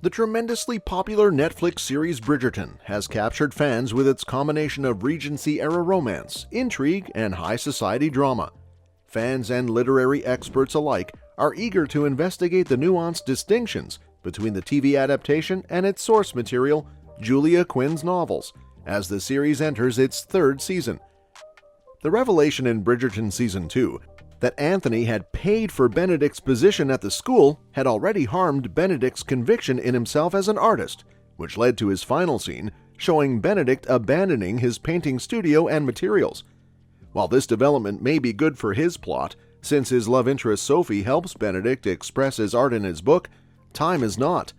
The tremendously popular Netflix series Bridgerton has captured fans with its combination of Regency-era romance, intrigue, and high society drama. Fans and literary experts alike are eager to investigate the nuanced distinctions between the TV adaptation and its source material, Julia Quinn's novels, as the series enters its third season. The revelation in Bridgerton Season 2 that Anthony had paid for Benedict's position at the school had already harmed Benedict's conviction in himself as an artist, which led to his final scene showing Benedict abandoning his painting studio and materials. While this development may be good for his plot, since his love interest Sophie helps Benedict express his art in his book, time is not.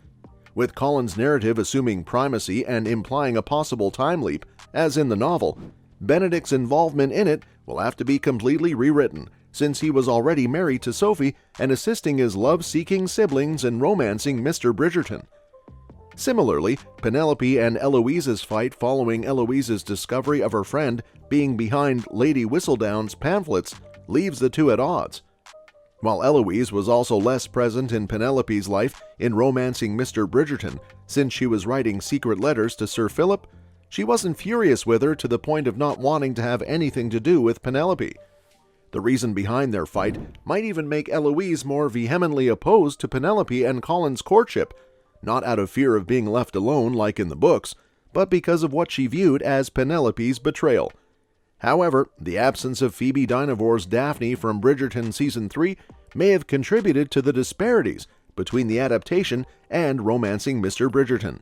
With Colin's narrative assuming primacy and implying a possible time leap, as in the novel, Benedict's involvement in it will have to be completely rewritten, since he was already married to Sophie and assisting his love-seeking siblings in romancing Mr. Bridgerton. Similarly, Penelope and Eloise's fight following Eloise's discovery of her friend being behind Lady Whistledown's pamphlets leaves the two at odds. While Eloise was also less present in Penelope's life in romancing Mr. Bridgerton, since she was writing secret letters to Sir Philip, she wasn't furious with her to the point of not wanting to have anything to do with Penelope. The reason behind their fight might even make Eloise more vehemently opposed to Penelope and Colin's courtship, not out of fear of being left alone like in the books, but because of what she viewed as Penelope's betrayal. However, the absence of Phoebe Dynevor's Daphne from Bridgerton Season 3 may have contributed to the disparities between the adaptation and romancing Mr. Bridgerton.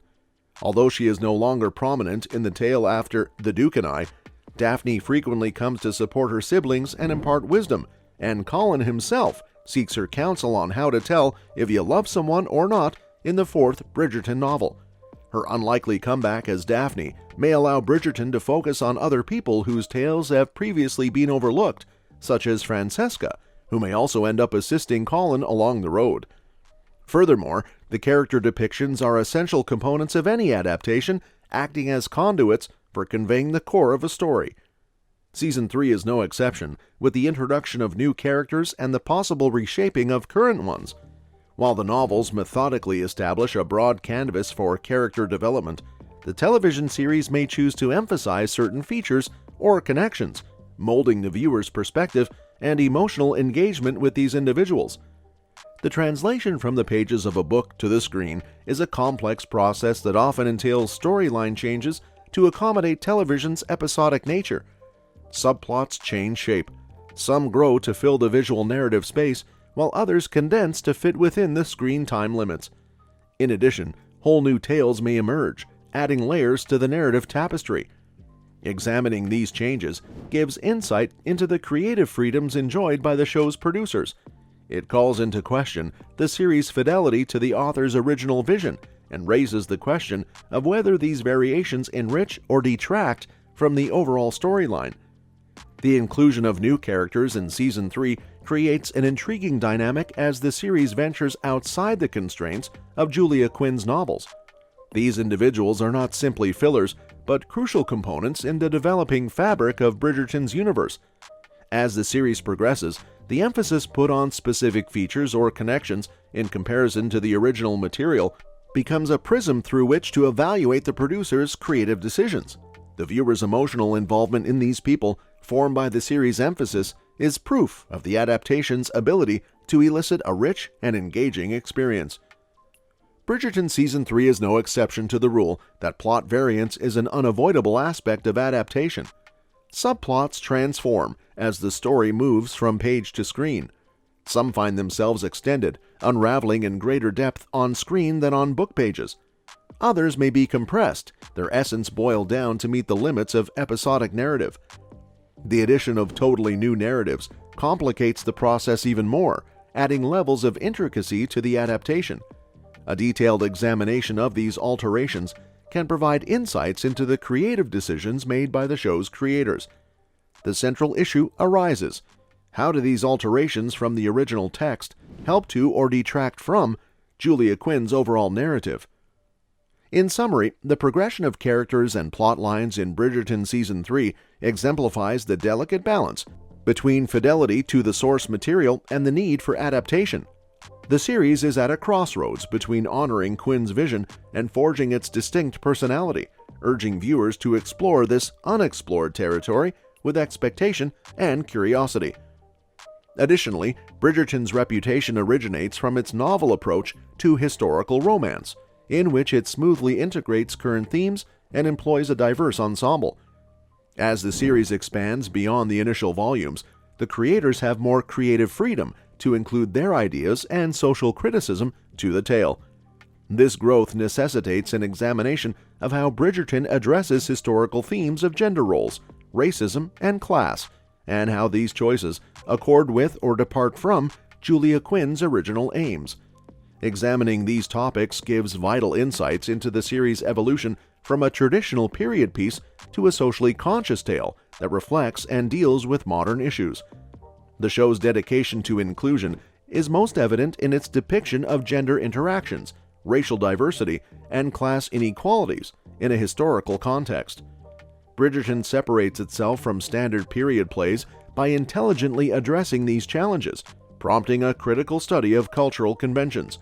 Although she is no longer prominent in the tale after The Duke and I, Daphne frequently comes to support her siblings and impart wisdom, and Colin himself seeks her counsel on how to tell if you love someone or not in the fourth Bridgerton novel. Her unlikely comeback as Daphne may allow Bridgerton to focus on other people whose tales have previously been overlooked, such as Francesca, who may also end up assisting Colin along the road. Furthermore, the character depictions are essential components of any adaptation, acting as conduits for conveying the core of a story. Season 3 is no exception, with the introduction of new characters and the possible reshaping of current ones. While the novels methodically establish a broad canvas for character development, the television series may choose to emphasize certain features or connections, molding the viewer's perspective and emotional engagement with these individuals. The translation from the pages of a book to the screen is a complex process that often entails storyline changes to accommodate television's episodic nature. Subplots change shape. Some grow to fill the visual narrative space, while others condense to fit within the screen time limits. In addition, whole new tales may emerge, adding layers to the narrative tapestry. Examining these changes gives insight into the creative freedoms enjoyed by the show's producers. It calls into question the series' fidelity to the author's original vision and raises the question of whether these variations enrich or detract from the overall storyline. The inclusion of new characters in Season 3 creates an intriguing dynamic as the series ventures outside the constraints of Julia Quinn's novels. These individuals are not simply fillers, but crucial components in the developing fabric of Bridgerton's universe. As the series progresses, the emphasis put on specific features or connections in comparison to the original material becomes a prism through which to evaluate the producer's creative decisions. The viewer's emotional involvement in these people, formed by the series' emphasis, is proof of the adaptation's ability to elicit a rich and engaging experience. Bridgerton Season 3 is no exception to the rule that plot variance is an unavoidable aspect of adaptation. Subplots transform as the story moves from page to screen. Some find themselves extended, unraveling in greater depth on screen than on book pages. Others may be compressed, their essence boiled down to meet the limits of episodic narrative. The addition of totally new narratives complicates the process even more, adding levels of intricacy to the adaptation. A detailed examination of these alterations can provide insights into the creative decisions made by the show's creators. The central issue arises: how do these alterations from the original text help to or detract from Julia Quinn's overall narrative? In summary, the progression of characters and plot lines in Bridgerton Season 3 exemplifies the delicate balance between fidelity to the source material and the need for adaptation. The series is at a crossroads between honoring Quinn's vision and forging its distinct personality, urging viewers to explore this unexplored territory with expectation and curiosity. Additionally, Bridgerton's reputation originates from its novel approach to historical romance, in which it smoothly integrates current themes and employs a diverse ensemble. As the series expands beyond the initial volumes, the creators have more creative freedom to include their ideas and social criticism to the tale. This growth necessitates an examination of how Bridgerton addresses historical themes of gender roles, racism, and class, and how these choices accord with or depart from Julia Quinn's original aims. Examining these topics gives vital insights into the series' evolution from a traditional period piece to a socially conscious tale that reflects and deals with modern issues. The show's dedication to inclusion is most evident in its depiction of gender interactions, racial diversity, and class inequalities in a historical context. Bridgerton separates itself from standard period plays by intelligently addressing these challenges, prompting a critical study of cultural conventions.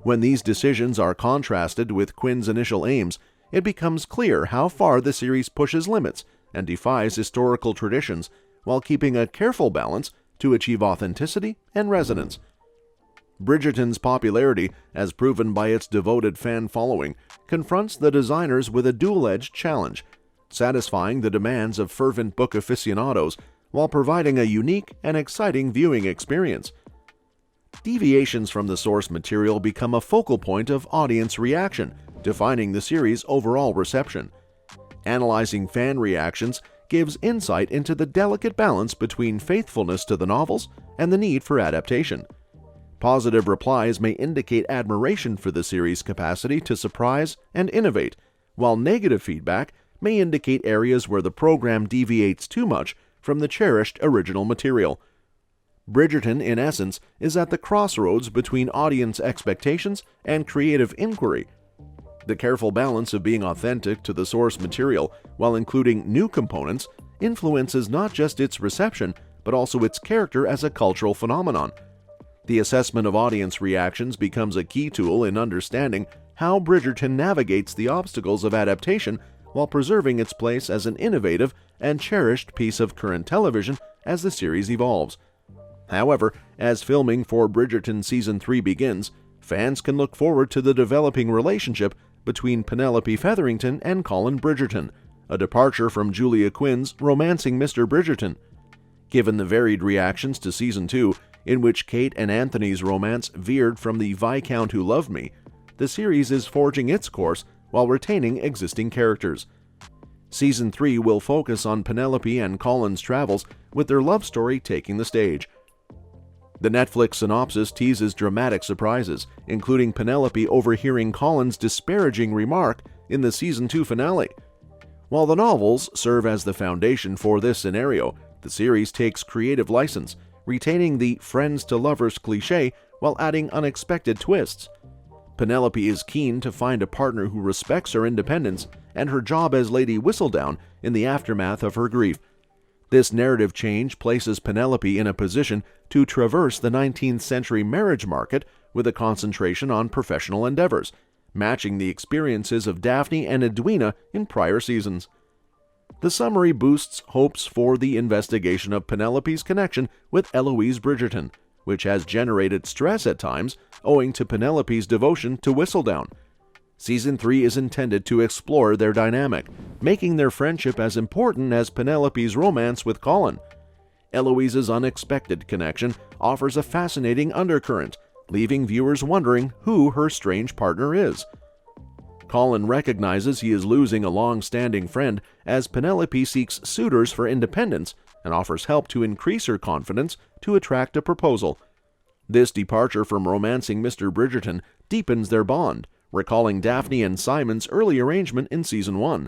When these decisions are contrasted with Quinn's initial aims, it becomes clear how far the series pushes limits and defies historical traditions while keeping a careful balance to achieve authenticity and resonance. Bridgerton's popularity, as proven by its devoted fan following, confronts the designers with a dual-edged challenge, satisfying the demands of fervent book aficionados while providing a unique and exciting viewing experience. Deviations from the source material become a focal point of audience reaction, defining the series' overall reception. Analyzing fan reactions gives insight into the delicate balance between faithfulness to the novels and the need for adaptation. Positive replies may indicate admiration for the series' capacity to surprise and innovate, while negative feedback may indicate areas where the program deviates too much from the cherished original material. Bridgerton, in essence, is at the crossroads between audience expectations and creative inquiry. The careful balance of being authentic to the source material while including new components influences not just its reception, but also its character as a cultural phenomenon. The assessment of audience reactions becomes a key tool in understanding how Bridgerton navigates the obstacles of adaptation while preserving its place as an innovative and cherished piece of current television as the series evolves. However, as filming for Bridgerton Season 3 begins, fans can look forward to the developing relationship between Penelope Featherington and Colin Bridgerton, a departure from Julia Quinn's Romancing Mr. Bridgerton. Given the varied reactions to Season 2, in which Kate and Anthony's romance veered from the Viscount Who Loved Me, the series is forging its course while retaining existing characters. Season 3 will focus on Penelope and Colin's travels, with their love story taking the stage. The Netflix synopsis teases dramatic surprises, including Penelope overhearing Colin's disparaging remark in the Season 2 finale. While the novels serve as the foundation for this scenario, the series takes creative license, retaining the friends-to-lovers cliché while adding unexpected twists. Penelope is keen to find a partner who respects her independence and her job as Lady Whistledown in the aftermath of her grief. This narrative change places Penelope in a position to traverse the 19th century marriage market with a concentration on professional endeavors, matching the experiences of Daphne and Edwina in prior seasons. The summary boosts hopes for the investigation of Penelope's connection with Eloise Bridgerton, which has generated stress at times owing to Penelope's devotion to Whistledown. Season 3 is intended to explore their dynamic, making their friendship as important as Penelope's romance with Colin. Eloise's unexpected connection offers a fascinating undercurrent, leaving viewers wondering who her strange partner is. Colin recognizes he is losing a long-standing friend as Penelope seeks suitors for independence and offers help to increase her confidence to attract a proposal. This departure from Romancing Mr. Bridgerton deepens their bond, recalling Daphne and Simon's early arrangement in Season 1.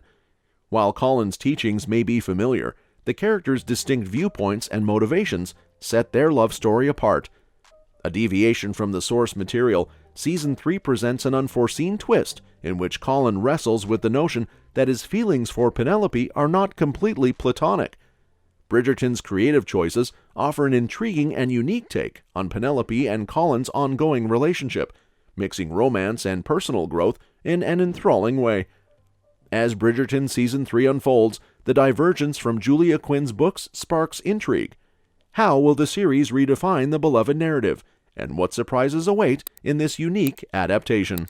While Colin's teachings may be familiar, the characters' distinct viewpoints and motivations set their love story apart. A deviation from the source material, Season 3 presents an unforeseen twist in which Colin wrestles with the notion that his feelings for Penelope are not completely platonic. Bridgerton's creative choices offer an intriguing and unique take on Penelope and Colin's ongoing relationship, mixing romance and personal growth in an enthralling way. As Bridgerton Season 3 unfolds, the divergence from Julia Quinn's books sparks intrigue. How will the series redefine the beloved narrative, and what surprises await in this unique adaptation?